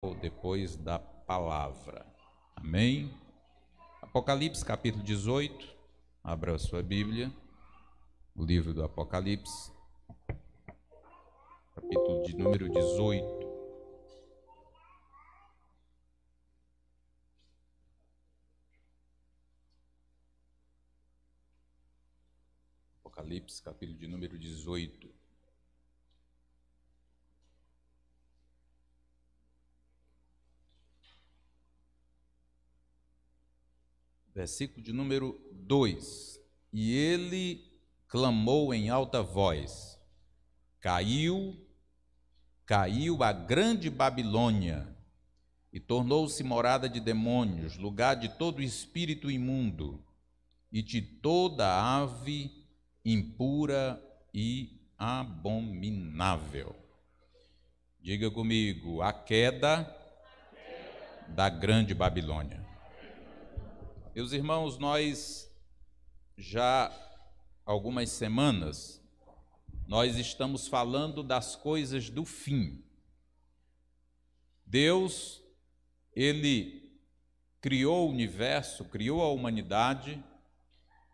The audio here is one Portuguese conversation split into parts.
depois da palavra. Amém? Apocalipse, capítulo 18. Abra a sua Bíblia. O livro do Apocalipse, capítulo de número 18. Apocalipse, capítulo de número 18. Versículo de número 2. E ele clamou em alta voz: Caiu a grande Babilônia, e tornou-se morada de demônios, lugar de todo espírito imundo, e de toda ave impura e abominável. Diga comigo: a queda da grande Babilônia. Meus irmãos, nós já há algumas semanas, nós estamos falando das coisas do fim. Deus, Ele criou o universo, criou a humanidade,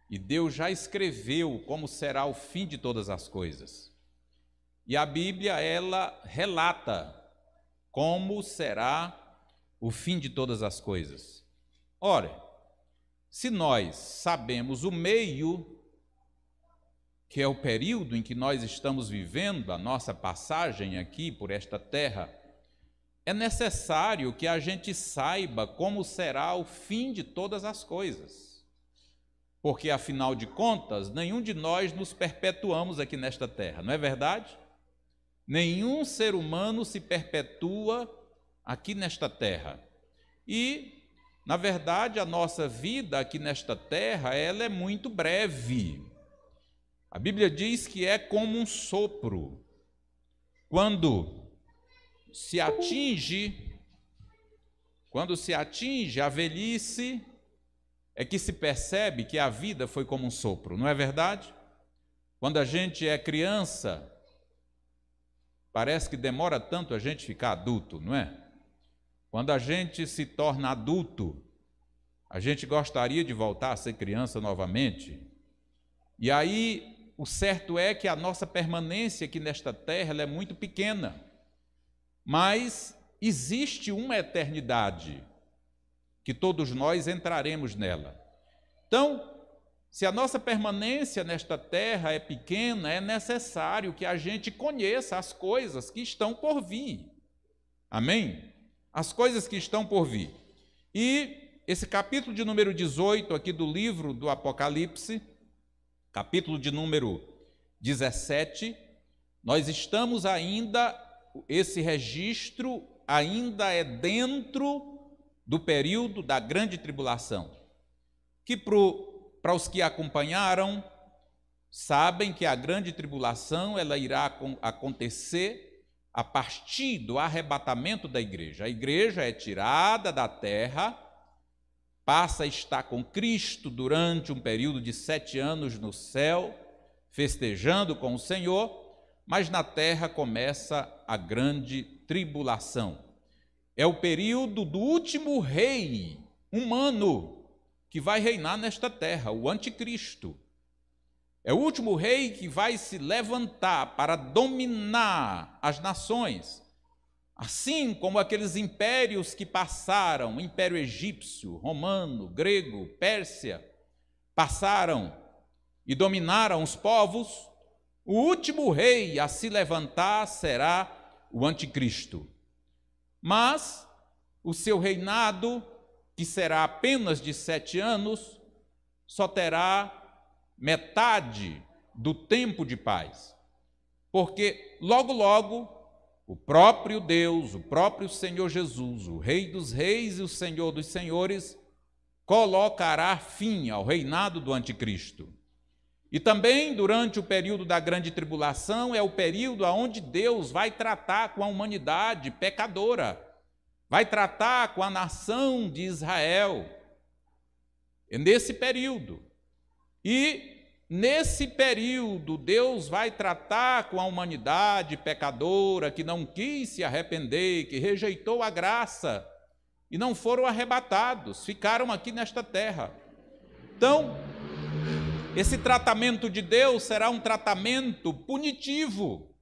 e Deus já escreveu como será o fim de todas as coisas. E a Bíblia, ela relata como será o fim de todas as coisas. Ora, se nós sabemos o meio, que é o período em que nós estamos vivendo, a nossa passagem aqui por esta terra, é necessário que a gente saiba como será o fim de todas as coisas. Porque, afinal de contas, nenhum de nós nos perpetuamos aqui nesta terra, não é verdade? Nenhum ser humano se perpetua aqui nesta terra. E na verdade, a nossa vida aqui nesta terra, ela é muito breve. A Bíblia diz que é como um sopro. Quando se atinge a velhice, é que se percebe que a vida foi como um sopro, não é verdade? Quando a gente é criança, parece que demora tanto a gente ficar adulto, não é? Quando a gente se torna adulto, a gente gostaria de voltar a ser criança novamente. E aí, o certo é que a nossa permanência aqui nesta terra ela é muito pequena. Mas existe uma eternidade, que todos nós entraremos nela. Então, se a nossa permanência nesta terra é pequena, é necessário que a gente conheça as coisas que estão por vir. Amém? As coisas que estão por vir. E esse capítulo de número 18 aqui do livro do Apocalipse, capítulo de número 17, nós estamos ainda, esse registro ainda é dentro do período da grande tribulação, que para os que acompanharam, sabem que a grande tribulação ela irá acontecer a partir do arrebatamento da igreja. A igreja é tirada da terra, passa a estar com Cristo durante um período de 7 anos no céu, festejando com o Senhor, mas na terra começa a grande tribulação. É o período do último rei humano que vai reinar nesta terra, o anticristo. É o último rei que vai se levantar para dominar as nações, assim como aqueles impérios que passaram, o Império Egípcio, Romano, Grego, Pérsia, passaram e dominaram os povos. O último rei a se levantar será o anticristo. Mas o seu reinado, que será apenas de 7 anos, só terá metade do tempo de paz, porque logo, logo, o próprio Deus, o próprio Senhor Jesus, o Rei dos Reis e o Senhor dos Senhores, colocará fim ao reinado do anticristo. E também, durante o período da grande tribulação, é o período onde Deus vai tratar com a humanidade pecadora, vai tratar com a nação de Israel. É nesse período. E nesse período, Deus vai tratar com a humanidade pecadora que não quis se arrepender, que rejeitou a graça e não foram arrebatados, ficaram aqui nesta terra. Então, esse tratamento de Deus será um tratamento punitivo.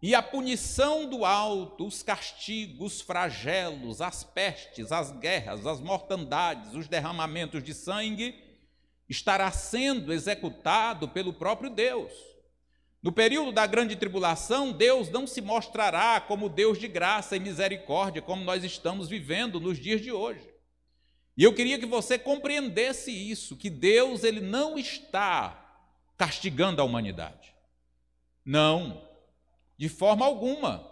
E a punição do alto, os castigos, os flagelos, as pestes, as guerras, as mortandades, os derramamentos de sangue, estará sendo executado pelo próprio Deus. No período da grande tribulação, Deus não se mostrará como Deus de graça e misericórdia, como nós estamos vivendo nos dias de hoje. E eu queria que você compreendesse isso, que Deus ele não está castigando a humanidade. Não, de forma alguma.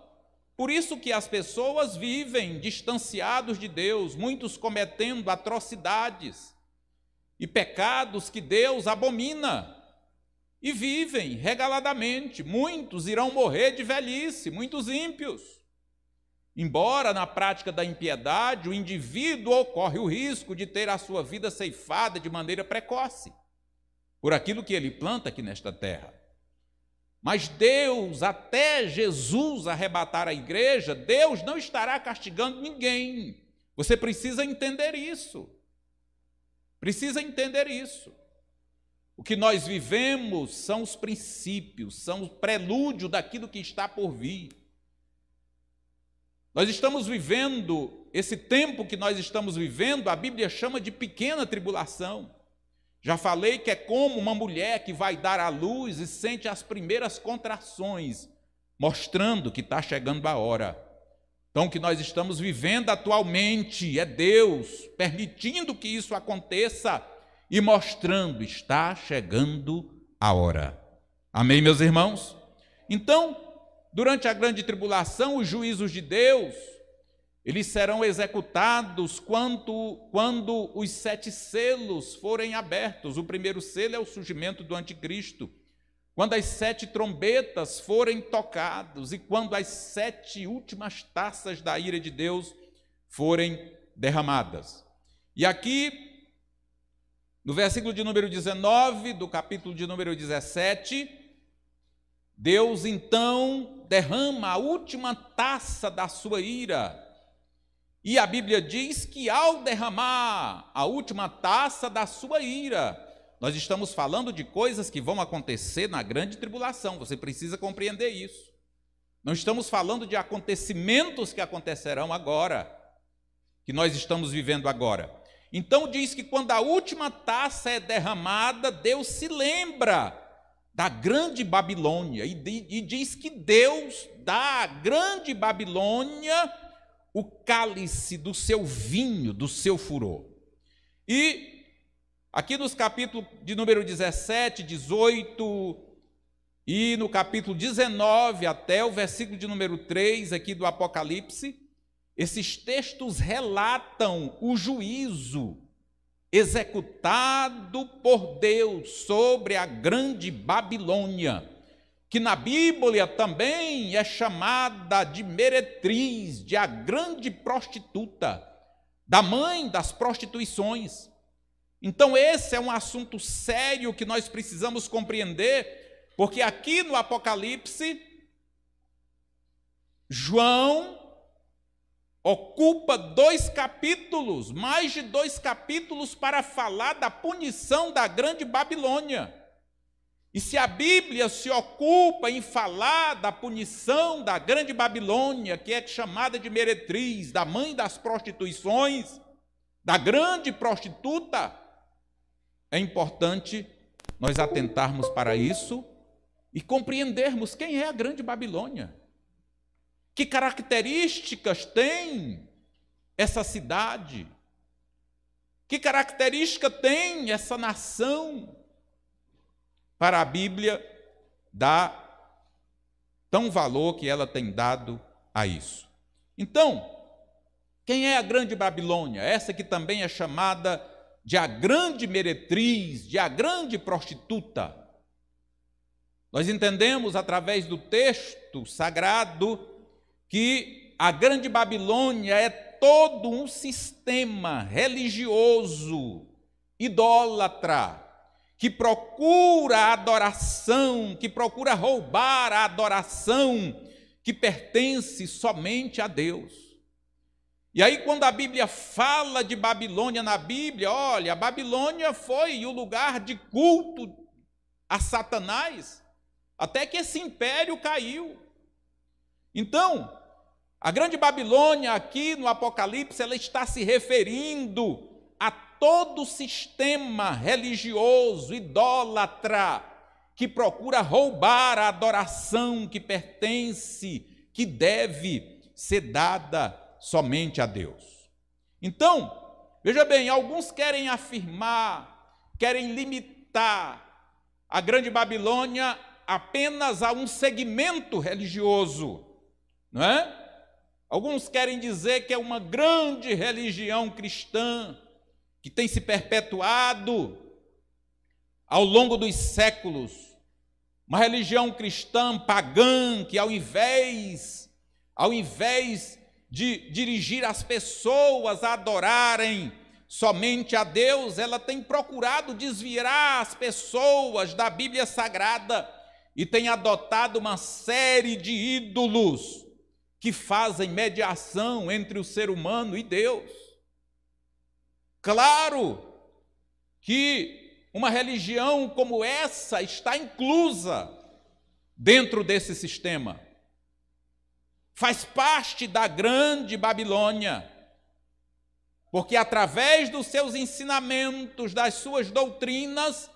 Por isso que as pessoas vivem distanciados de Deus, muitos cometendo atrocidades e pecados que Deus abomina, e vivem regaladamente. Muitos irão morrer de velhice, muitos ímpios. Embora na prática da impiedade o indivíduo corre o risco de ter a sua vida ceifada de maneira precoce, por aquilo que ele planta aqui nesta terra. Mas Deus, até Jesus arrebatar a igreja, Deus não estará castigando ninguém. Você precisa entender isso. Precisa entender isso. O que nós vivemos são os princípios, são o prelúdio daquilo que está por vir. Nós estamos vivendo, esse tempo que nós estamos vivendo, a Bíblia chama de pequena tribulação. Já falei que é como uma mulher que vai dar à luz e sente as primeiras contrações, mostrando que está chegando a hora. Então, o que nós estamos vivendo atualmente é Deus permitindo que isso aconteça e mostrando, está chegando a hora. Amém, meus irmãos? Então, durante a grande tribulação, os juízos de Deus, eles serão executados quando os 7 selos forem abertos. O primeiro selo é o surgimento do anticristo. Quando as 7 trombetas forem tocadas e quando as 7 últimas taças da ira de Deus forem derramadas. E aqui, no versículo de número 19, do capítulo de número 17, Deus então derrama a última taça da sua ira. E a Bíblia diz que ao derramar a última taça da sua ira, nós estamos falando de coisas que vão acontecer na grande tribulação, você precisa compreender isso. Não estamos falando de acontecimentos que acontecerão agora, que nós estamos vivendo agora. Então diz que quando a última taça é derramada, Deus se lembra da grande Babilônia, e diz que Deus dá à grande Babilônia o cálice do seu vinho, do seu furor. E aqui nos capítulos de número 17, 18 e no capítulo 19 até o versículo de número 3 aqui do Apocalipse, esses textos relatam o juízo executado por Deus sobre a grande Babilônia, que na Bíblia também é chamada de meretriz, de a grande prostituta, da mãe das prostituições. Então esse é um assunto sério que nós precisamos compreender, porque aqui no Apocalipse, João ocupa 2 capítulos, mais de 2 capítulos para falar da punição da grande Babilônia. E se a Bíblia se ocupa em falar da punição da grande Babilônia, que é chamada de meretriz, da mãe das prostituições, da grande prostituta, é importante nós atentarmos para isso e compreendermos quem é a grande Babilônia. Que características tem essa cidade? Que característica tem essa nação? Para a Bíblia dar tão valor que ela tem dado a isso. Então, quem é a grande Babilônia? Essa que também é chamada de a grande meretriz, de a grande prostituta. Nós entendemos através do texto sagrado que a grande Babilônia é todo um sistema religioso, idólatra, que procura a adoração, que procura roubar a adoração que pertence somente a Deus. E aí, quando a Bíblia fala de Babilônia na Bíblia, olha, a Babilônia foi o lugar de culto a Satanás, até que esse império caiu. Então, a grande Babilônia aqui no Apocalipse, ela está se referindo a todo o sistema religioso, idólatra, que procura roubar a adoração que pertence, que deve ser dada somente a Deus. Então, veja bem, alguns querem afirmar, querem limitar a grande Babilônia apenas a um segmento religioso, não é? Alguns querem dizer que é uma grande religião cristã que tem se perpetuado ao longo dos séculos, uma religião cristã pagã que ao invés de dirigir as pessoas a adorarem somente a Deus, ela tem procurado desviar as pessoas da Bíblia Sagrada e tem adotado uma série de ídolos que fazem mediação entre o ser humano e Deus. Claro que uma religião como essa está inclusa dentro desse sistema. Faz parte da grande Babilônia, porque através dos seus ensinamentos, das suas doutrinas,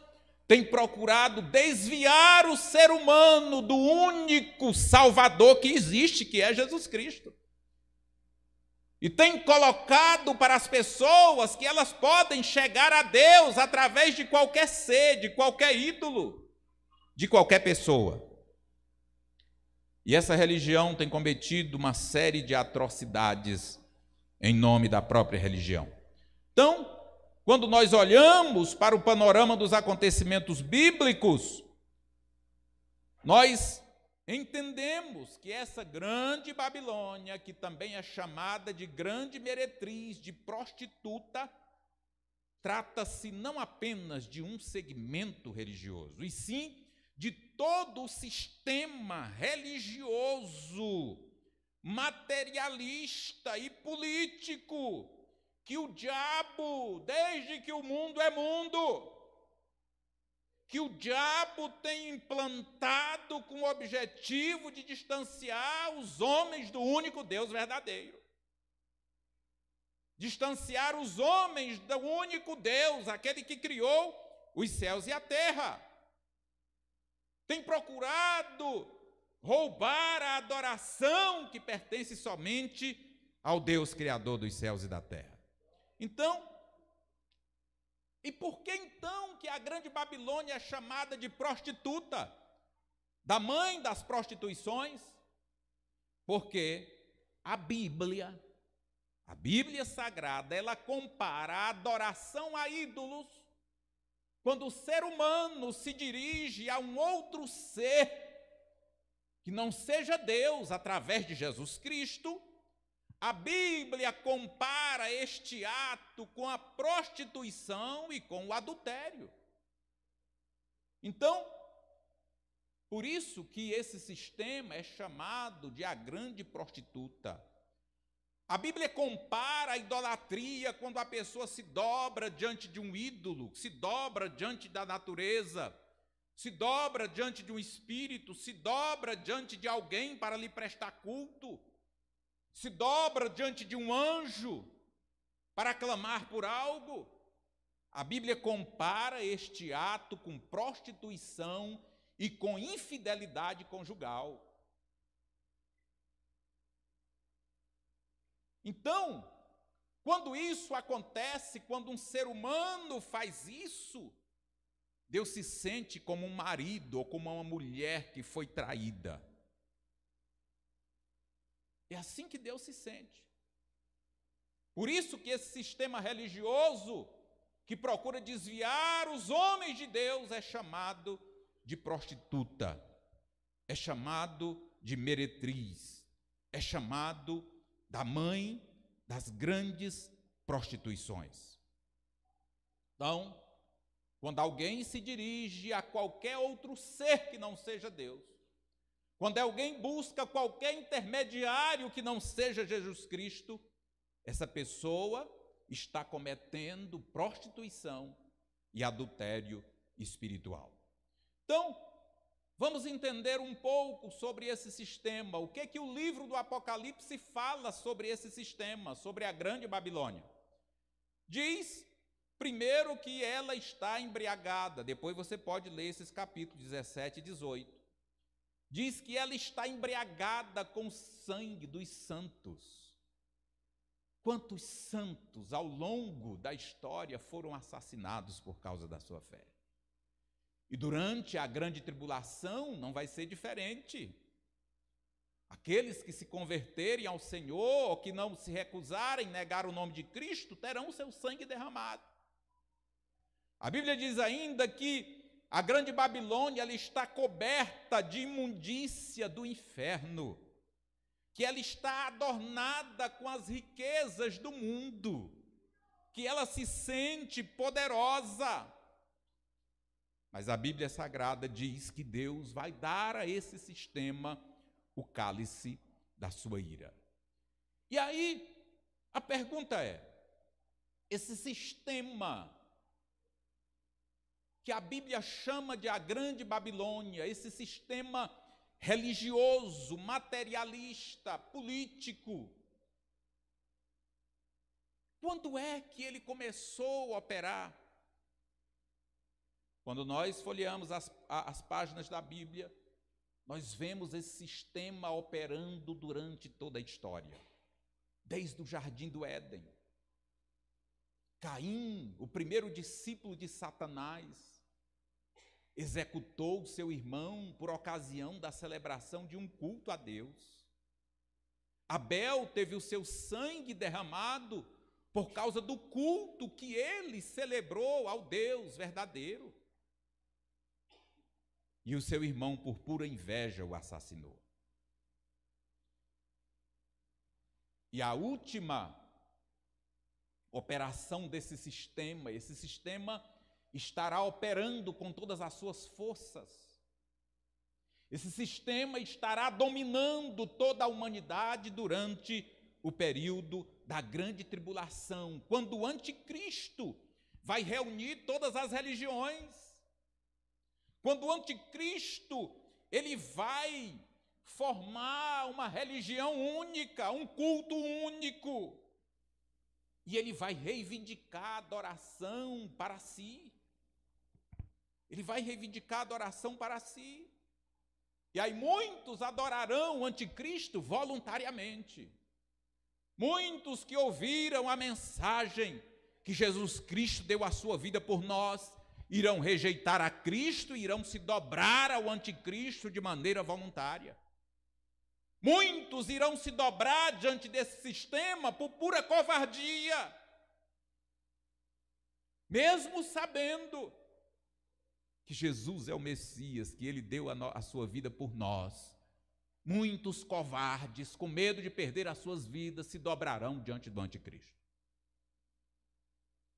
tem procurado desviar o ser humano do único Salvador que existe, que é Jesus Cristo. E tem colocado para as pessoas que elas podem chegar a Deus através de qualquer ser, de qualquer ídolo, de qualquer pessoa. E essa religião tem cometido uma série de atrocidades em nome da própria religião. Então, quando nós olhamos para o panorama dos acontecimentos bíblicos, nós entendemos que essa grande Babilônia, que também é chamada de grande meretriz, de prostituta, trata-se não apenas de um segmento religioso, e sim de todo o sistema religioso, materialista e político que o diabo, desde que o mundo é mundo, que o diabo tem implantado com o objetivo de distanciar os homens do único Deus verdadeiro. Distanciar os homens do único Deus, aquele que criou os céus e a terra. Tem procurado roubar a adoração que pertence somente ao Deus Criador dos céus e da terra. Então, e por que então que a grande Babilônia é chamada de prostituta, da mãe das prostituições? Porque a Bíblia Sagrada, ela compara a adoração a ídolos, quando o ser humano se dirige a um outro ser, que não seja Deus, através de Jesus Cristo. A Bíblia compara este ato com a prostituição e com o adultério. Então, por isso que esse sistema é chamado de a grande prostituta. A Bíblia compara a idolatria quando a pessoa se dobra diante de um ídolo, se dobra diante da natureza, se dobra diante de um espírito, se dobra diante de alguém para lhe prestar culto, se dobra diante de um anjo para clamar por algo. A Bíblia compara este ato com prostituição e com infidelidade conjugal. Então, quando isso acontece, quando um ser humano faz isso, Deus se sente como um marido ou como uma mulher que foi traída. É assim que Deus se sente. Por isso que esse sistema religioso que procura desviar os homens de Deus é chamado de prostituta, é chamado de meretriz, é chamado da mãe das grandes prostituições. Então, Quando alguém se dirige a qualquer outro ser que não seja Deus, quando alguém busca qualquer intermediário que não seja Jesus Cristo, essa pessoa está cometendo prostituição e adultério espiritual. Então, vamos entender um pouco sobre esse sistema. O que o livro do Apocalipse fala sobre esse sistema, sobre a grande Babilônia? Diz, primeiro, que ela está embriagada. Depois você pode ler esses capítulos 17 e 18. Diz que ela está embriagada com o sangue dos santos. Quantos santos ao longo da história foram assassinados por causa da sua fé? E durante a grande tribulação não vai ser diferente. Aqueles que se converterem ao Senhor, ou que não se recusarem negar o nome de Cristo, terão o seu sangue derramado. A Bíblia diz ainda que a grande Babilônia ela está coberta de imundícia do inferno, que ela está adornada com as riquezas do mundo, que ela se sente poderosa. Mas a Bíblia Sagrada diz que Deus vai dar a esse sistema o cálice da sua ira. E aí, a pergunta é, esse sistema que a Bíblia chama de a grande Babilônia, esse sistema religioso, materialista, político, quando é que ele começou a operar? Quando nós folheamos as páginas da Bíblia, nós vemos esse sistema operando durante toda a história, desde o jardim do Éden. Caim, o primeiro discípulo de Satanás, executou seu irmão por ocasião da celebração de um culto a Deus. Abel teve o seu sangue derramado por causa do culto que ele celebrou ao Deus verdadeiro. E o seu irmão, por pura inveja, o assassinou. E a última operação desse sistema, esse sistema estará operando com todas as suas forças. Esse sistema estará dominando toda a humanidade durante o período da grande tribulação, quando o anticristo vai reunir todas as religiões. Quando o anticristo, ele vai formar uma religião única, um culto único. E ele vai reivindicar a adoração para si. Ele vai reivindicar a adoração para si. E aí muitos adorarão o anticristo voluntariamente. Muitos que ouviram a mensagem que Jesus Cristo deu a sua vida por nós, irão rejeitar a Cristo e irão se dobrar ao anticristo de maneira voluntária. Muitos irão se dobrar diante desse sistema por pura covardia, mesmo sabendo que Jesus é o Messias, que ele deu a sua vida por nós. Muitos covardes, com medo de perder as suas vidas, se dobrarão diante do anticristo,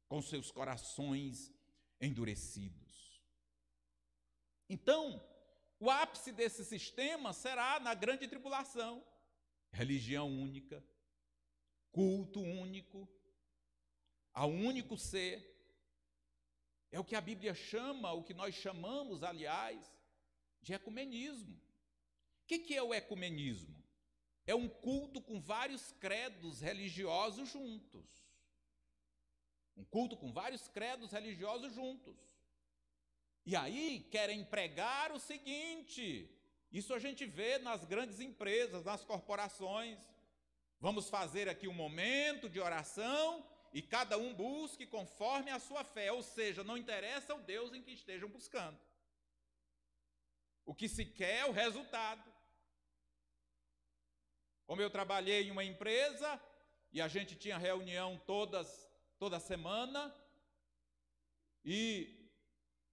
com seus corações endurecidos. Então, o ápice desse sistema será na grande tribulação. Religião única, culto único, a um único ser. É o que a Bíblia chama, o que nós chamamos, aliás, de ecumenismo. O que é o ecumenismo? É um culto com vários credos religiosos juntos. Um culto com vários credos religiosos juntos. E aí querem pregar o seguinte, isso a gente vê nas grandes empresas, nas corporações. Vamos fazer aqui um momento de oração e cada um busque conforme a sua fé, ou seja, não interessa o Deus em que estejam buscando. O que se quer é o resultado. Como eu trabalhei em uma empresa e a gente tinha reunião toda semana e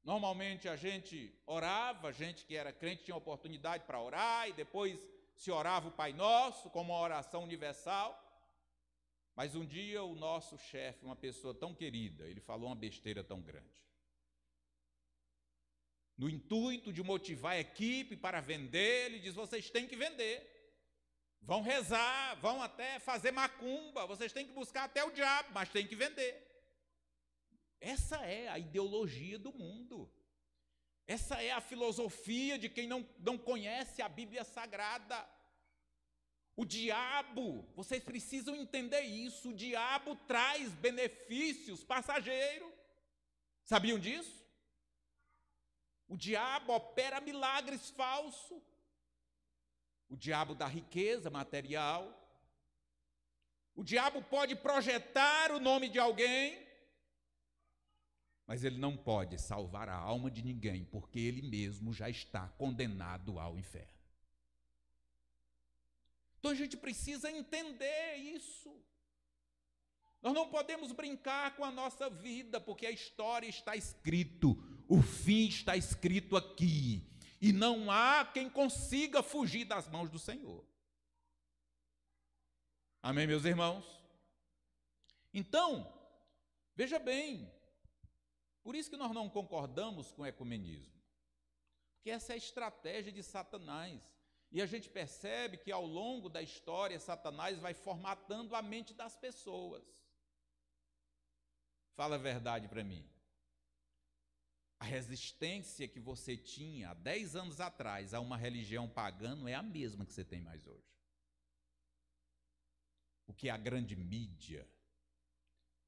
normalmente a gente orava, a gente que era crente tinha oportunidade para orar e depois se orava o Pai Nosso como uma oração universal. Mas um dia o nosso chefe, uma pessoa tão querida, ele falou uma besteira tão grande. no intuito de motivar a equipe para vender, ele diz: vocês têm que vender, vão rezar, vão até fazer macumba, vocês têm que buscar até o diabo, mas têm que vender. Essa é a ideologia do mundo. Essa é a filosofia de quem não conhece a Bíblia Sagrada. O diabo, vocês precisam entender isso, o diabo traz benefícios passageiros. Sabiam disso? O diabo opera milagres falsos. O diabo dá riqueza material. O diabo pode projetar o nome de alguém, mas ele não pode salvar a alma de ninguém, porque ele mesmo já está condenado ao inferno. Então a gente precisa entender isso. Nós não podemos brincar com a nossa vida, porque a história está escrito, o fim está escrito aqui, e não há quem consiga fugir das mãos do Senhor. Amém, meus irmãos? Então, veja bem, por isso que nós não concordamos com o ecumenismo, porque essa é a estratégia de Satanás, e a gente percebe que ao longo da história Satanás vai formatando a mente das pessoas. Fala a verdade para mim. A resistência que você tinha há 10 anos atrás a uma religião pagã não é a mesma que você tem mais hoje. Porque a grande mídia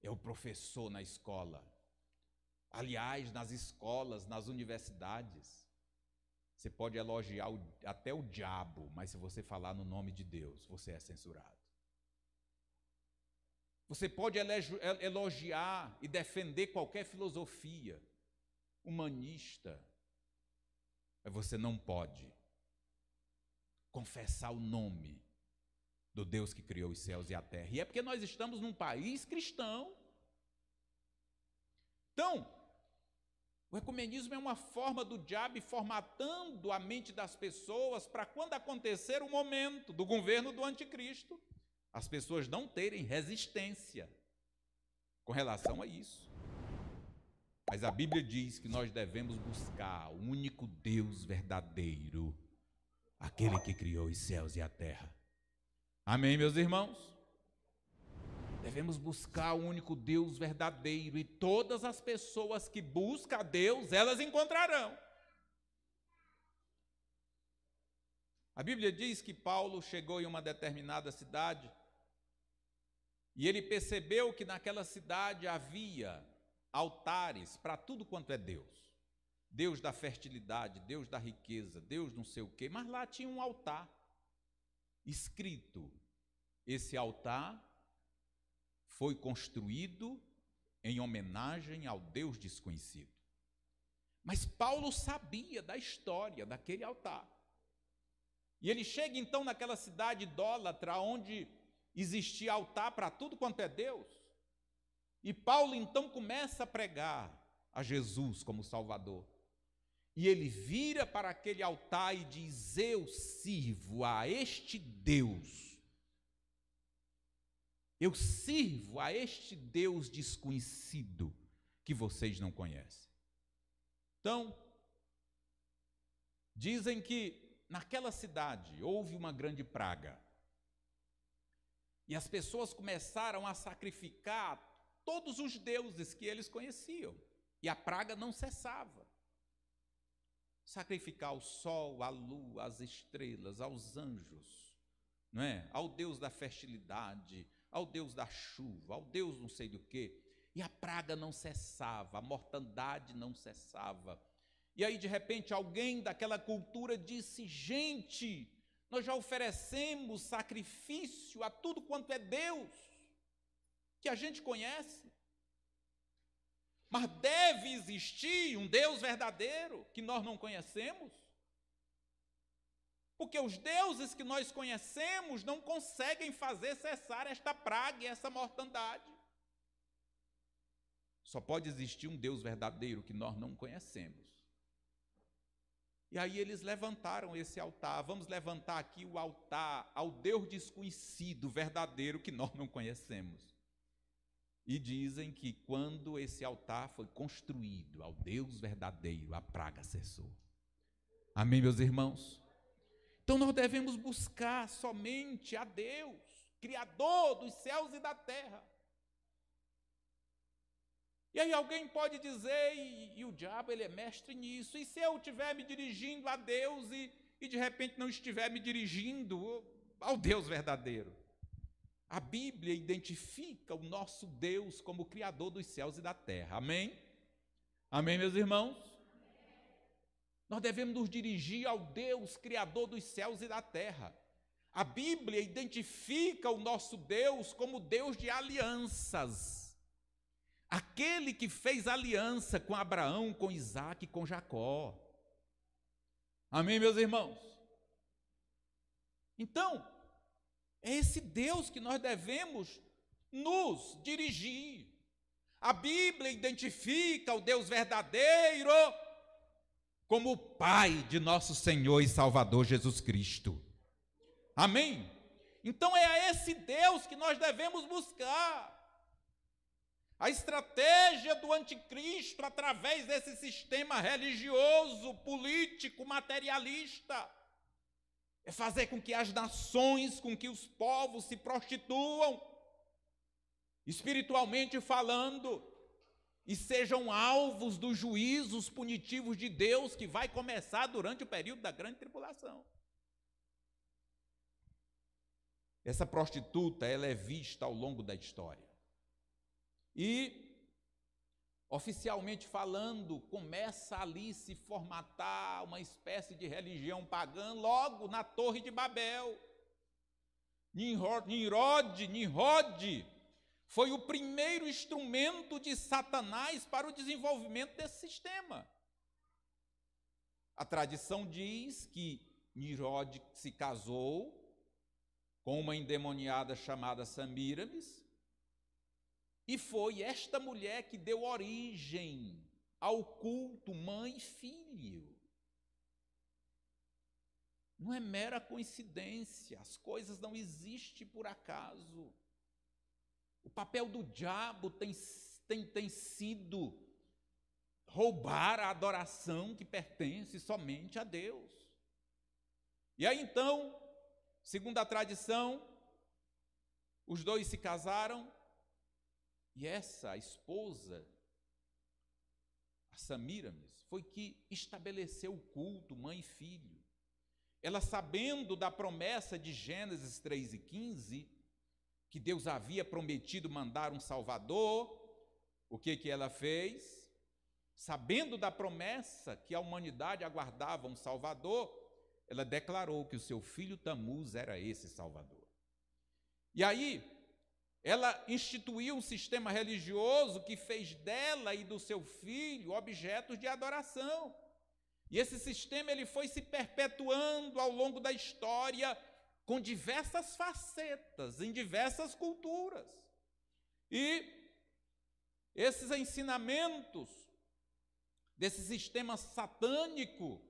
é o professor na escola. Aliás, nas escolas, nas universidades, você pode elogiar até o diabo, mas se você falar no nome de Deus, você é censurado. Você pode elogiar e defender qualquer filosofia humanista, mas você não pode confessar o nome do Deus que criou os céus e a terra. E é porque nós estamos num país cristão. Então, o ecumenismo é uma forma do diabo formatando a mente das pessoas para quando acontecer o momento do governo do anticristo, as pessoas não terem resistência com relação a isso. Mas a Bíblia diz que nós devemos buscar o único Deus verdadeiro, aquele que criou os céus e a terra. Amém, meus irmãos? Devemos buscar o único Deus verdadeiro, e todas as pessoas que buscam a Deus, elas encontrarão. A Bíblia diz que Paulo chegou em uma determinada cidade e ele percebeu que naquela cidade havia altares para tudo quanto é Deus. Deus da fertilidade, Deus da riqueza, Deus não sei o quê, mas lá tinha um altar escrito. Esse altar foi construído em homenagem ao Deus desconhecido. Mas Paulo sabia da história daquele altar. E ele chega então naquela cidade idólatra, onde existia altar para tudo quanto é Deus. E Paulo então começa a pregar a Jesus como Salvador. E ele vira para aquele altar e diz: eu sirvo a este Deus. Eu sirvo a este Deus desconhecido que vocês não conhecem. Então, dizem que naquela cidade houve uma grande praga. E as pessoas começaram a sacrificar todos os deuses que eles conheciam. E a praga não cessava. Sacrificar ao sol, à lua, às estrelas, aos anjos, não é? Ao Deus da fertilidade, ao Deus da chuva, ao Deus não sei do quê. E a praga não cessava, a mortandade não cessava. E aí, de repente, alguém daquela cultura disse: gente, nós já oferecemos sacrifício a tudo quanto é Deus que a gente conhece. Mas deve existir um Deus verdadeiro que nós não conhecemos? Porque os deuses que nós conhecemos não conseguem fazer cessar esta praga e essa mortandade. Só pode existir um Deus verdadeiro que nós não conhecemos. E aí eles levantaram esse altar. Vamos levantar aqui o altar ao Deus desconhecido, verdadeiro, que nós não conhecemos. E dizem que quando esse altar foi construído ao Deus verdadeiro, a praga cessou. Amém, meus irmãos? Então nós devemos buscar somente a Deus, Criador dos céus e da terra. E aí alguém pode dizer, e o diabo ele é mestre nisso, e se eu estiver me dirigindo a Deus e de repente não estiver me dirigindo ao Deus verdadeiro? A Bíblia identifica o nosso Deus como Criador dos céus e da terra. Amém? Amém, meus irmãos? Nós devemos nos dirigir ao Deus Criador dos céus e da terra. A Bíblia identifica o nosso Deus como Deus de alianças. Aquele que fez aliança com Abraão, com Isaac e com Jacó. Amém, meus irmãos? Então, é esse Deus que nós devemos nos dirigir. A Bíblia identifica o Deus verdadeiro como o Pai de nosso Senhor e Salvador Jesus Cristo. Amém? Então é a esse Deus que nós devemos buscar. A estratégia do anticristo através desse sistema religioso, político, materialista é fazer com que as nações, com que os povos se prostituam, espiritualmente falando, e sejam alvos dos juízos punitivos de Deus que vai começar durante o período da grande tribulação. Essa prostituta, ela é vista ao longo da história. E, oficialmente falando, começa ali se formatar uma espécie de religião pagã logo na Torre de Babel. Nimrod foi o primeiro instrumento de Satanás para o desenvolvimento desse sistema. A tradição diz que Nimrod se casou com uma endemoniada chamada Semíramis, e foi esta mulher que deu origem ao culto mãe e filho. Não é mera coincidência, as coisas não existem por acaso. O papel do diabo tem sido roubar a adoração que pertence somente a Deus. E aí então, segundo a tradição, os dois se casaram, e essa esposa, a Semíramis, foi que estabeleceu o culto mãe e filho. Ela, sabendo da promessa de Gênesis 3:15, que Deus havia prometido mandar um Salvador, o que ela fez? Sabendo da promessa que a humanidade aguardava um Salvador, ela declarou que o seu filho Tamuz era esse Salvador. E aí, ela instituiu um sistema religioso que fez dela e do seu filho objetos de adoração. E esse sistema ele foi se perpetuando ao longo da história com diversas facetas, em diversas culturas. E esses ensinamentos desse sistema satânico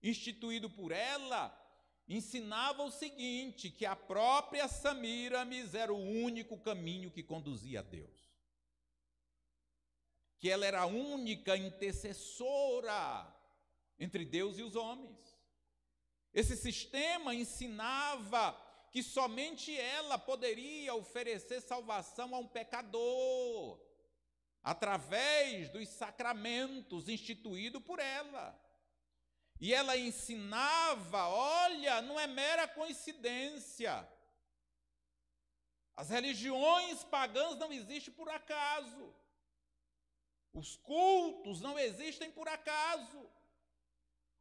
instituído por ela ensinava o seguinte, que a própria Semíramis era o único caminho que conduzia a Deus. Que ela era a única intercessora entre Deus e os homens. Esse sistema ensinava que somente ela poderia oferecer salvação a um pecador, através dos sacramentos instituídos por ela. E ela ensinava, olha, não é mera coincidência. As religiões pagãs não existem por acaso. Os cultos não existem por acaso.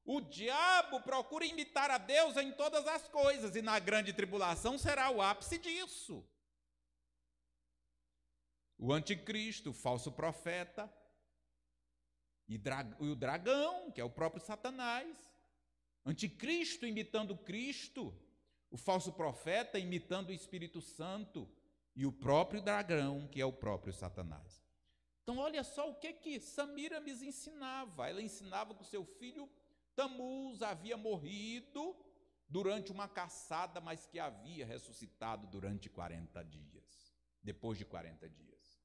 O diabo procura imitar a Deus em todas as coisas, e na grande tribulação será o ápice disso. O anticristo, o falso profeta, e o dragão, que é o próprio Satanás. Anticristo imitando Cristo, o falso profeta imitando o Espírito Santo, e o próprio dragão, que é o próprio Satanás. Então olha só o que Semíramis ensinava. Ela ensinava que o seu filho Tamuz havia morrido durante uma caçada, mas que havia ressuscitado durante 40 dias, depois de 40 dias.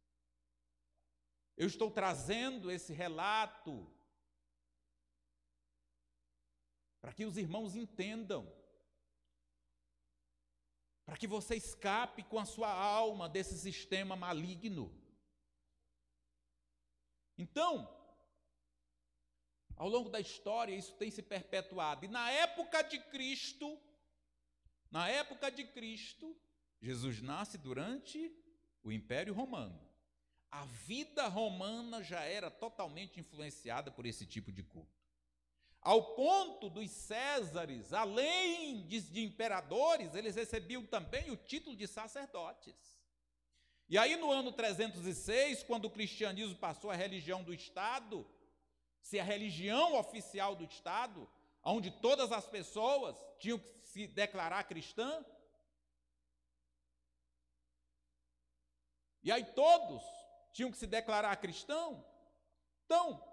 Eu estou trazendo esse relato para que os irmãos entendam, para que você escape com a sua alma desse sistema maligno. Então, ao longo da história, isso tem se perpetuado. E na época de Cristo, Jesus nasce durante o Império Romano. A vida romana já era totalmente influenciada por esse tipo de culto. Ao ponto dos Césares, além de imperadores, eles recebiam também o título de sacerdotes. E aí no ano 306, quando o cristianismo passou a religião do Estado, ser a religião oficial do Estado, onde todas as pessoas tinham que se declarar cristã, e aí todos tinham que se declarar cristão. Então,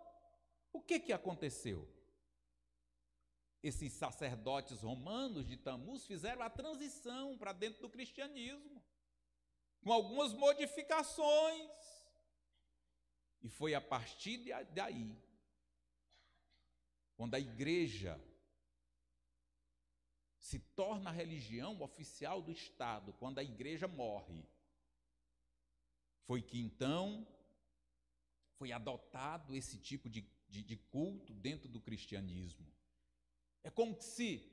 o que aconteceu? Esses sacerdotes romanos de Tamuz fizeram a transição para dentro do cristianismo, com algumas modificações. E foi a partir daí, quando a igreja se torna a religião oficial do Estado, quando a igreja morre, foi que então foi adotado esse tipo de culto dentro do cristianismo. É como se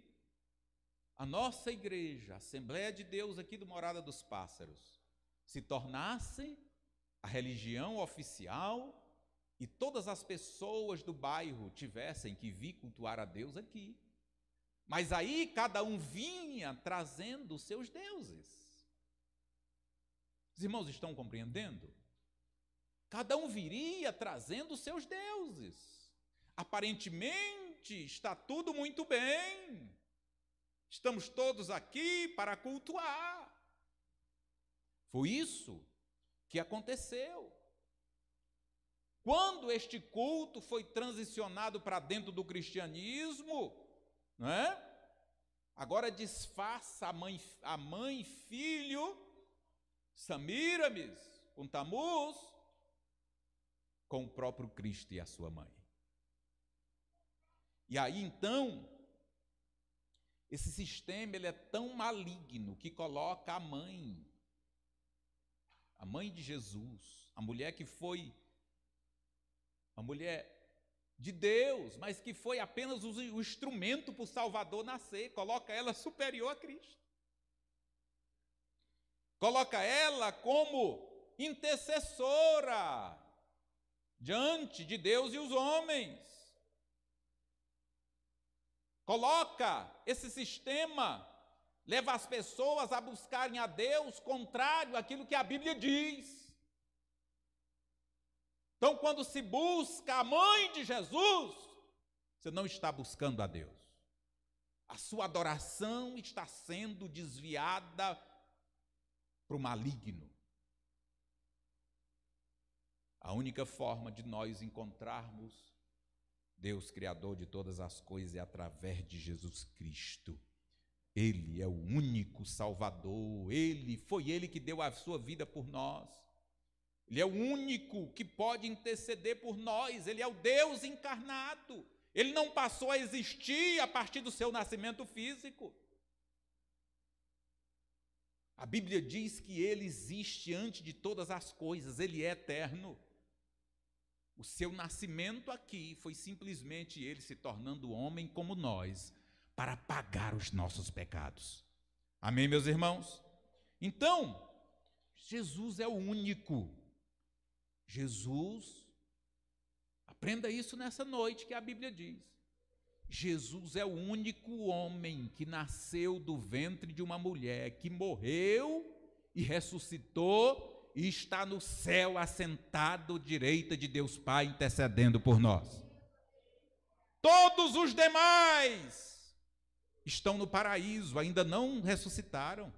a nossa igreja, a Assembleia de Deus aqui do Morada dos Pássaros, se tornasse a religião oficial e todas as pessoas do bairro tivessem que vir cultuar a Deus aqui. Mas aí cada um vinha trazendo os seus deuses. Os irmãos estão compreendendo? Cada um viria trazendo os seus deuses. Aparentemente está tudo muito bem. Estamos todos aqui para cultuar. Foi isso que aconteceu. Quando este culto foi transicionado para dentro do cristianismo, não é? Agora disfarça a mãe e filho, Samíramis, com Tamuz, com o próprio Cristo e a sua mãe. E aí então, esse sistema ele é tão maligno que coloca a mãe de Jesus, a mulher que foi uma mulher de Deus, mas que foi apenas o instrumento para o Salvador nascer, coloca ela superior a Cristo. Coloca ela como intercessora diante de Deus e os homens. Coloca esse sistema, leva as pessoas a buscarem a Deus contrário àquilo que a Bíblia diz. Então, quando se busca a mãe de Jesus, você não está buscando a Deus. A sua adoração está sendo desviada para o maligno. A única forma de nós encontrarmos Deus, Criador de todas as coisas, é através de Jesus Cristo. Ele é o único Salvador, foi Ele que deu a sua vida por nós. Ele é o único que pode interceder por nós, Ele é o Deus encarnado. Ele não passou a existir a partir do seu nascimento físico. A Bíblia diz que Ele existe antes de todas as coisas, Ele é eterno. O seu nascimento aqui foi simplesmente Ele se tornando homem como nós, para pagar os nossos pecados. Amém, meus irmãos? Então, Jesus é o único. Jesus, aprenda isso nessa noite que a Bíblia diz. Jesus é o único homem que nasceu do ventre de uma mulher, que morreu e ressuscitou e está no céu assentado à direita de Deus Pai, intercedendo por nós. Todos os demais estão no paraíso, ainda não ressuscitaram.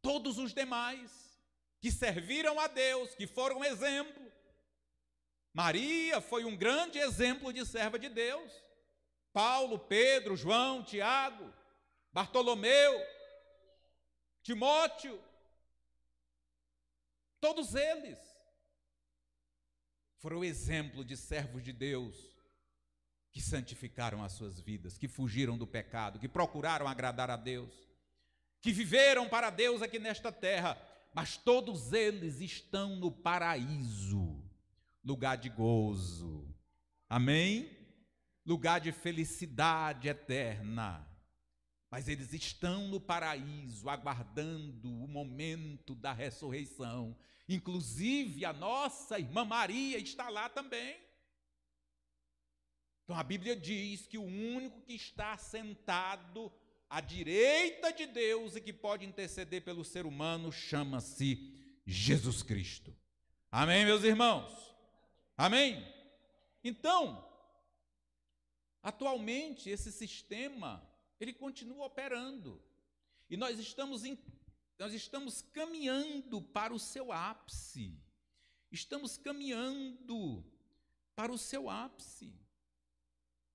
Todos os demais que serviram a Deus, que foram exemplo. Maria foi um grande exemplo de serva de Deus. Paulo, Pedro, João, Tiago, Bartolomeu, Timóteo, todos eles foram exemplo de servos de Deus que santificaram as suas vidas, que fugiram do pecado, que procuraram agradar a Deus, que viveram para Deus aqui nesta terra, mas todos eles estão no paraíso, lugar de gozo, amém? Lugar de felicidade eterna. Mas eles estão no paraíso, aguardando o momento da ressurreição. Inclusive, a nossa irmã Maria está lá também. Então, a Bíblia diz que o único que está sentado à direita de Deus e que pode interceder pelo ser humano chama-se Jesus Cristo. Amém, meus irmãos? Amém? Então, atualmente, esse sistema ele continua operando. E nós estamos caminhando para o seu ápice. Estamos caminhando para o seu ápice.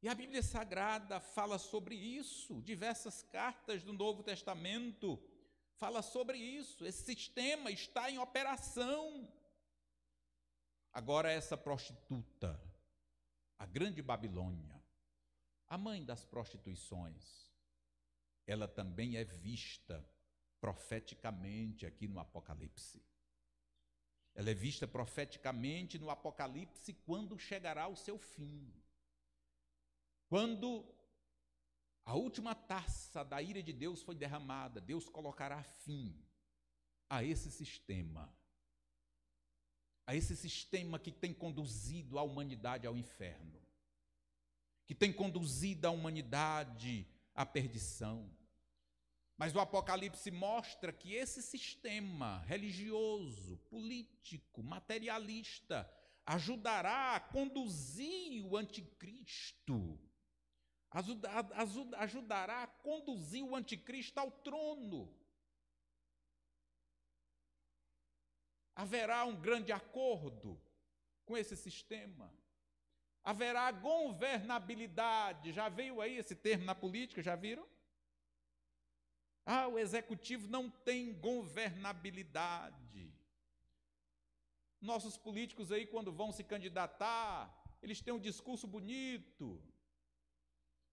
E a Bíblia Sagrada fala sobre isso. Diversas cartas do Novo Testamento falam sobre isso. Esse sistema está em operação. Agora essa prostituta, a grande Babilônia, a mãe das prostituições, ela também é vista profeticamente aqui no Apocalipse. Ela é vista profeticamente no Apocalipse quando chegará o seu fim. Quando a última taça da ira de Deus foi derramada, Deus colocará fim a esse sistema que tem conduzido a humanidade ao inferno, que tem conduzido a humanidade à perdição. Mas o Apocalipse mostra que esse sistema religioso, político, materialista, ajudará a conduzir o anticristo, ajudará a conduzir o anticristo ao trono. Haverá um grande acordo com esse sistema. Haverá governabilidade. Já veio aí esse termo na política, já viram? O executivo não tem governabilidade. Nossos políticos aí, quando vão se candidatar, eles têm um discurso bonito.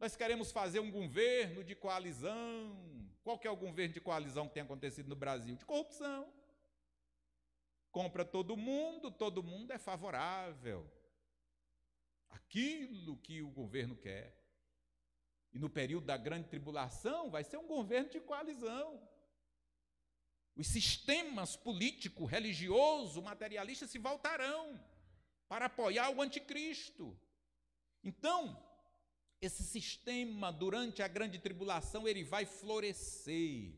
Nós queremos fazer um governo de coalizão. Qual que é o governo de coalizão que tem acontecido no Brasil? De corrupção. Compra todo mundo é favorável àquilo que o governo quer. E no período da grande tribulação vai ser um governo de coalizão. Os sistemas político, religioso, materialistas se voltarão para apoiar o anticristo. Então, esse sistema durante a grande tribulação ele vai florescer,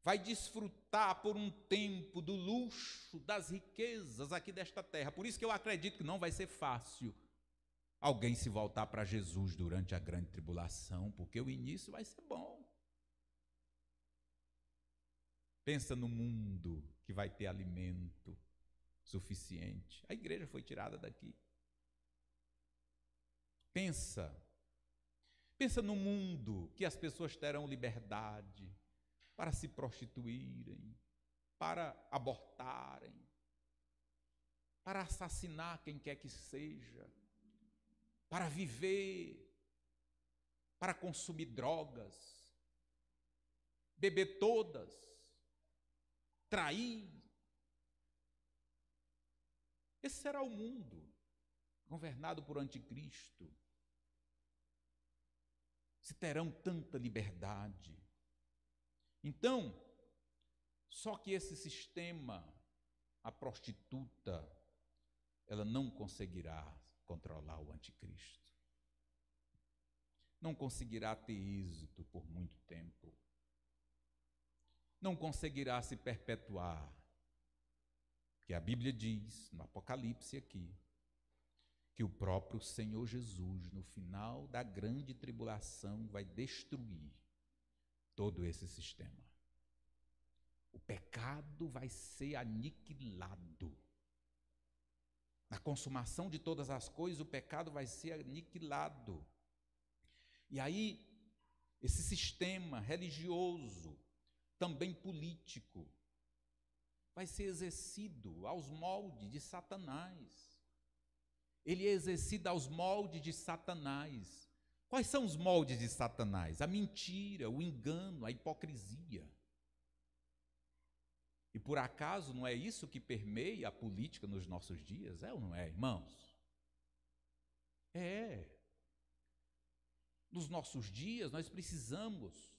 vai desfrutar por um tempo do luxo, das riquezas aqui desta terra. Por isso que eu acredito que não vai ser fácil alguém se voltar para Jesus durante a grande tribulação, porque o início vai ser bom. Pensa no mundo que vai ter alimento suficiente. A igreja foi tirada daqui. Pensa no mundo que as pessoas terão liberdade para se prostituírem, para abortarem, para assassinar quem quer que seja, para viver, para consumir drogas, beber todas, trair. Esse será o mundo governado por anticristo. Se terão tanta liberdade. Então, só que esse sistema, a prostituta, ela não conseguirá controlar o anticristo. Não conseguirá ter êxito por muito tempo. Não conseguirá se perpetuar. Porque a Bíblia diz, no Apocalipse aqui, que o próprio Senhor Jesus, no final da grande tribulação, vai destruir todo esse sistema. O pecado vai ser aniquilado. Na consumação de todas as coisas, o pecado vai ser aniquilado. E aí, esse sistema religioso, também político, vai ser exercido aos moldes de Satanás. ele é exercido aos moldes de Satanás. Quais são os moldes de Satanás? A mentira, o engano, a hipocrisia. E por acaso não é isso que permeia a política nos nossos dias? É ou não é, irmãos? É. Nos nossos dias nós precisamos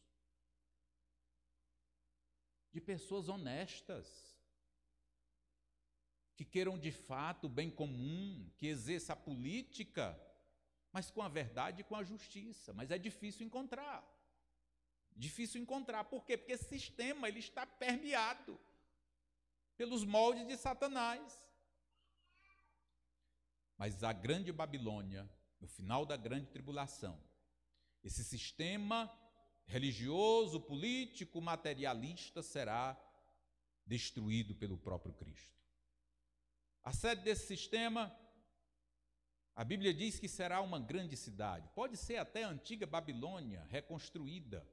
de pessoas honestas, que queiram de fato o bem comum, que exerça a política, mas com a verdade e com a justiça. Mas é difícil encontrar. Difícil encontrar. Por quê? Porque esse sistema ele está permeado pelos moldes de Satanás. Mas a grande Babilônia, no final da grande tribulação, esse sistema religioso, político, materialista será destruído pelo próprio Cristo. A sede desse sistema, a Bíblia diz que será uma grande cidade. Pode ser até a antiga Babilônia reconstruída,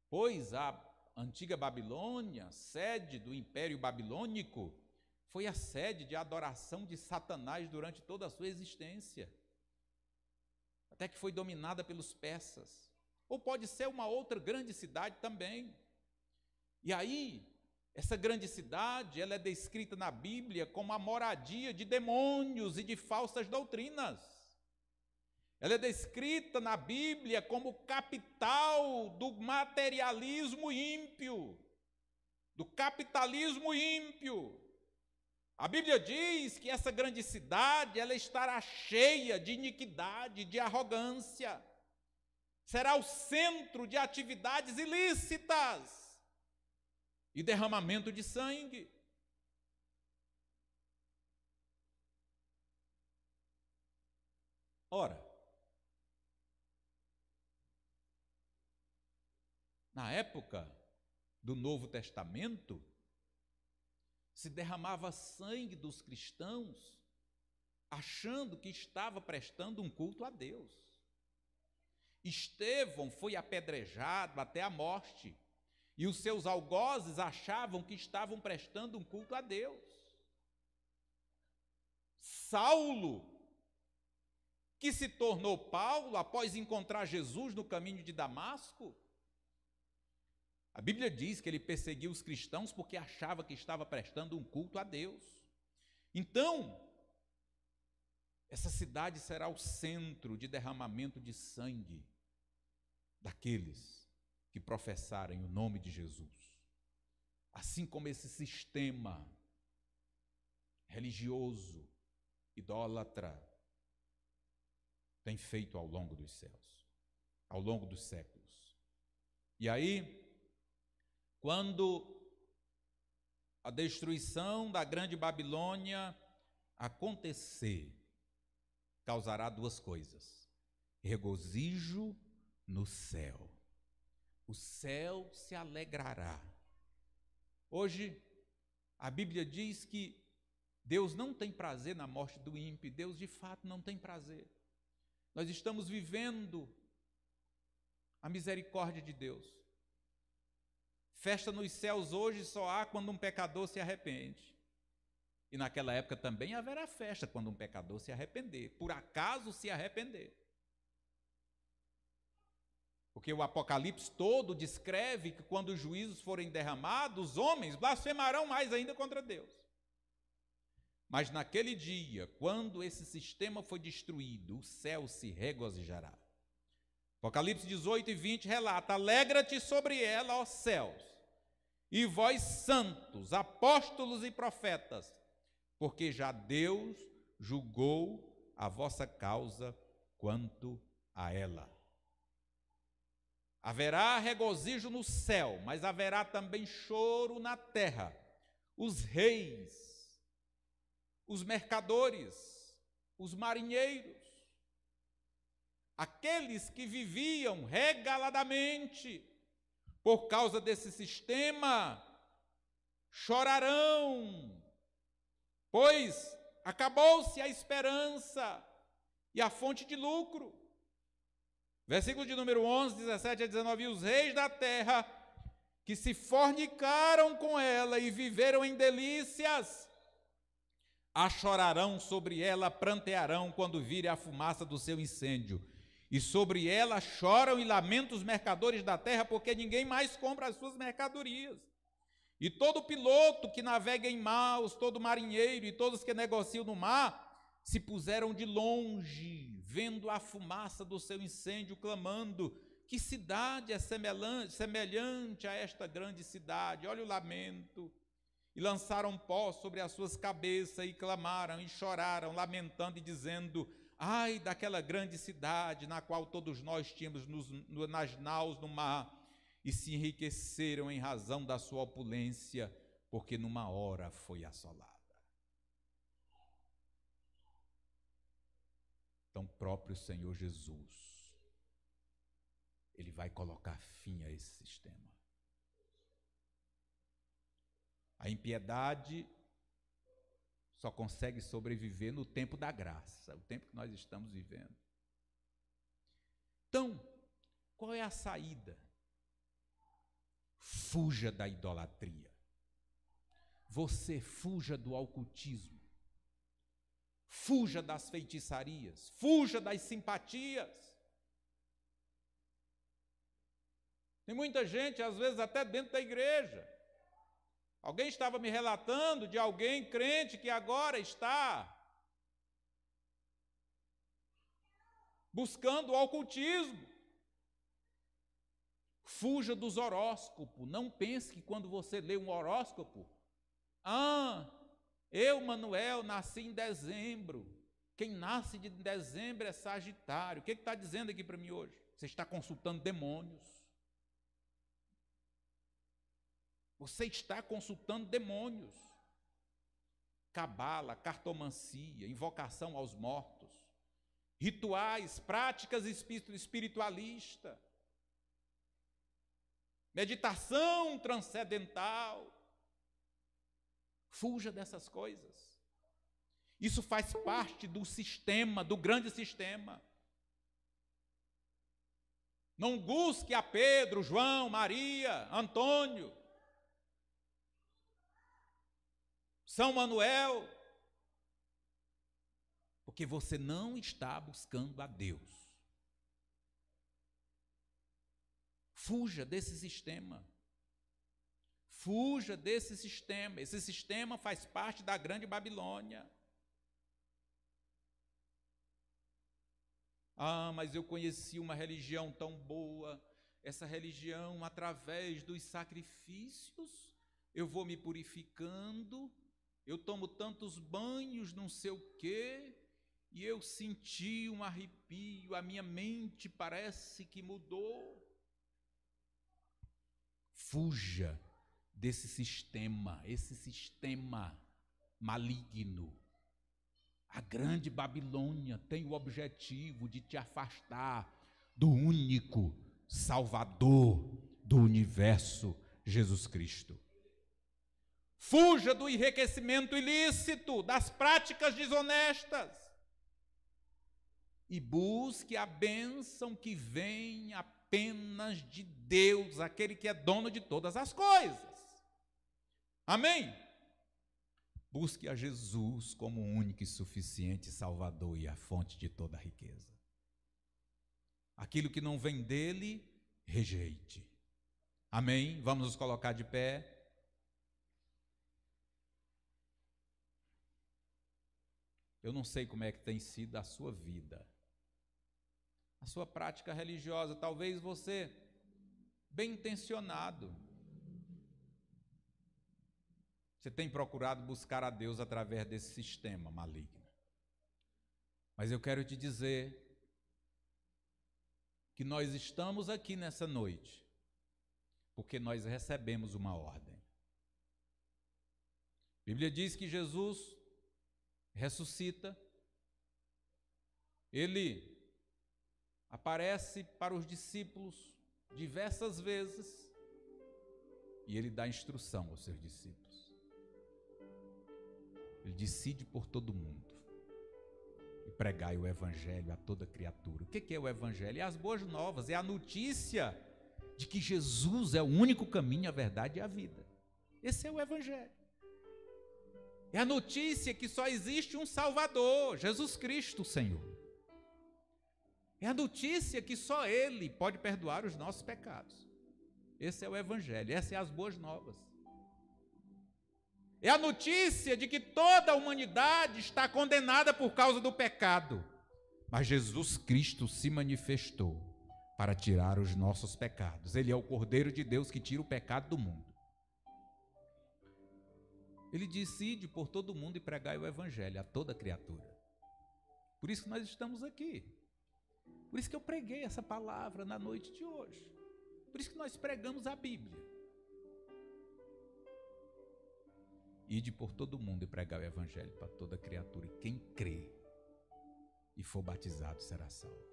pois a antiga Babilônia, sede do Império Babilônico, foi a sede de adoração de Satanás durante toda a sua existência, até que foi dominada pelos persas. Ou pode ser uma outra grande cidade também. E aí, essa grande cidade, ela é descrita na Bíblia como a moradia de demônios e de falsas doutrinas. Ela é descrita na Bíblia como capital do materialismo ímpio, do capitalismo ímpio. A Bíblia diz que essa grande cidade, ela estará cheia de iniquidade, de arrogância. Será o centro de atividades ilícitas e derramamento de sangue. Ora, na época do Novo Testamento, se derramava sangue dos cristãos, achando que estava prestando um culto a Deus. Estevão foi apedrejado até a morte, e os seus algozes achavam que estavam prestando um culto a Deus. Saulo, que se tornou Paulo após encontrar Jesus no caminho de Damasco, a Bíblia diz que ele perseguiu os cristãos porque achava que estava prestando um culto a Deus. Então, essa cidade será o centro de derramamento de sangue daqueles que professarem o nome de Jesus. Assim como esse sistema religioso, idólatra, tem feito ao longo dos céus, ao longo dos séculos. E aí, quando a destruição da grande Babilônia acontecer, causará duas coisas: regozijo no céu. O céu se alegrará. Hoje, a Bíblia diz que Deus não tem prazer na morte do ímpio. Deus, de fato, não tem prazer. Nós estamos vivendo a misericórdia de Deus. Festa nos céus hoje só há quando um pecador se arrepende. E naquela época também haverá festa quando um pecador se arrepender, por acaso se arrepender. Porque o Apocalipse todo descreve que quando os juízos forem derramados, os homens blasfemarão mais ainda contra Deus. Mas naquele dia, quando esse sistema foi destruído, o céu se regozijará. Apocalipse 18 e 20 relata: alegra-te sobre ela, ó céus, e vós santos, apóstolos e profetas, porque já Deus julgou a vossa causa quanto a ela. Haverá regozijo no céu, mas haverá também choro na terra. Os reis, os mercadores, os marinheiros, aqueles que viviam regaladamente por causa desse sistema, chorarão, pois acabou-se a esperança e a fonte de lucro. Versículo de número 11, 17 a 19, e os reis da terra que se fornicaram com ela e viveram em delícias, Achorarão sobre ela, prantearão quando virem a fumaça do seu incêndio. E sobre ela choram e lamentam os mercadores da terra, porque ninguém mais compra as suas mercadorias. E todo piloto que navega em maus, todo marinheiro e todos que negociam no mar, se puseram de longe, vendo a fumaça do seu incêndio, clamando: que cidade é semelhante a esta grande cidade? Olha o lamento. E lançaram pó sobre as suas cabeças, e clamaram, e choraram, lamentando e dizendo: ai daquela grande cidade, na qual todos nós tínhamos nas naus no mar, e se enriqueceram em razão da sua opulência, porque numa hora foi assolada. Então, próprio Senhor Jesus, Ele vai colocar fim a esse sistema. A impiedade só consegue sobreviver no tempo da graça, o tempo que nós estamos vivendo. Então, qual é a saída? Fuja da idolatria. Você fuja do ocultismo. Fuja das feitiçarias. Fuja das simpatias. Tem muita gente, às vezes até dentro da igreja. Alguém estava me relatando de alguém crente que agora está buscando o ocultismo. Fuja dos horóscopos. Não pense que quando você lê um horóscopo, eu, Manuel, nasci em dezembro. Quem nasce de dezembro é Sagitário. O que está dizendo aqui para mim hoje? Você está consultando demônios. Você está consultando demônios. Cabala, cartomancia, invocação aos mortos, rituais, práticas espiritualistas, meditação transcendental. Fuja dessas coisas. Isso faz parte do sistema, do grande sistema. Não busque a Pedro, João, Maria, Antônio, São Manuel, porque você não está buscando a Deus. Fuja desse sistema. Fuja desse sistema. Esse sistema faz parte da grande Babilônia. Mas eu conheci uma religião tão boa. Essa religião, através dos sacrifícios, eu vou me purificando. Eu tomo tantos banhos, não sei o quê, e eu senti um arrepio, a minha mente parece que mudou. Fuja desse sistema, esse sistema maligno. A grande Babilônia tem o objetivo de te afastar do único Salvador do universo, Jesus Cristo. Fuja do enriquecimento ilícito, das práticas desonestas. E busque a bênção que vem apenas de Deus, aquele que é dono de todas as coisas. Amém? Busque a Jesus como o único e suficiente Salvador e a fonte de toda a riqueza. Aquilo que não vem dele, rejeite. Amém? Vamos nos colocar de pé. Eu não sei como é que tem sido a sua vida, a sua prática religiosa. Talvez você, bem intencionado, você tem procurado buscar a Deus através desse sistema maligno. Mas eu quero te dizer que nós estamos aqui nessa noite porque nós recebemos uma ordem. A Bíblia diz que Jesus ressuscita, ele aparece para os discípulos diversas vezes e ele dá instrução aos seus discípulos. Ele decide por todo mundo e pregai o evangelho a toda criatura. O que é o evangelho? É as boas novas, é a notícia de que Jesus é o único caminho, a verdade e a vida. Esse é o evangelho. É a notícia que só existe um Salvador, Jesus Cristo, Senhor. É a notícia que só Ele pode perdoar os nossos pecados. Esse é o Evangelho, essas são as boas novas. É a notícia de que toda a humanidade está condenada por causa do pecado. Mas Jesus Cristo se manifestou para tirar os nossos pecados. Ele é o Cordeiro de Deus que tira o pecado do mundo. Ele disse: ide por todo mundo e pregai o Evangelho a toda criatura. Por isso que nós estamos aqui. Por isso que eu preguei essa palavra na noite de hoje. Por isso que nós pregamos a Bíblia. Ide por todo mundo e pregai o Evangelho para toda criatura. E quem crê e for batizado será salvo.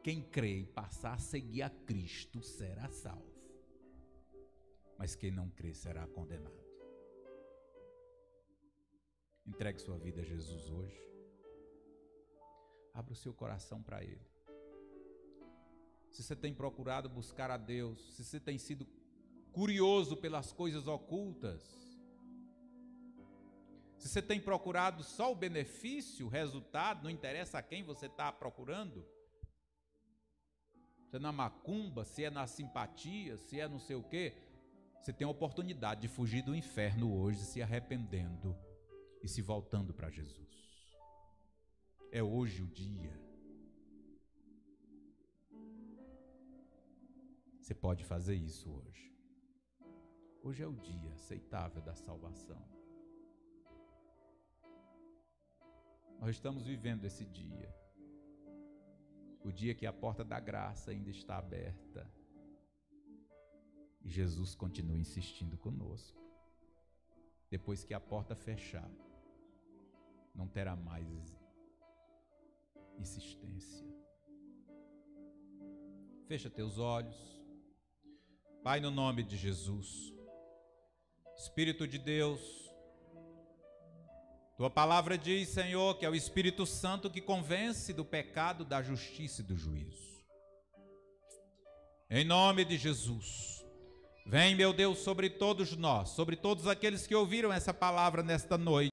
Quem crê e passar a seguir a Cristo será salvo. Mas quem não crê será condenado. Entregue sua vida a Jesus hoje. Abra o seu coração para Ele. Se você tem procurado buscar a Deus, se você tem sido curioso pelas coisas ocultas, se você tem procurado só o benefício, o resultado, não interessa a quem você está procurando, se é na macumba, se é na simpatia, se é não sei o quê, você tem a oportunidade de fugir do inferno hoje, se arrependendo e se voltando para Jesus. É hoje o dia. Você pode fazer isso hoje. Hoje é o dia aceitável da salvação. Nós estamos vivendo esse dia. O dia que a porta da graça ainda está aberta. E Jesus continua insistindo conosco. Depois que a porta fechar, não terá mais insistência. Fecha teus olhos. Pai, no nome de Jesus, Espírito de Deus, Tua palavra diz, Senhor, que é o Espírito Santo que convence do pecado, da justiça e do juízo. Em nome de Jesus, vem, meu Deus, sobre todos nós, sobre todos aqueles que ouviram essa palavra nesta noite.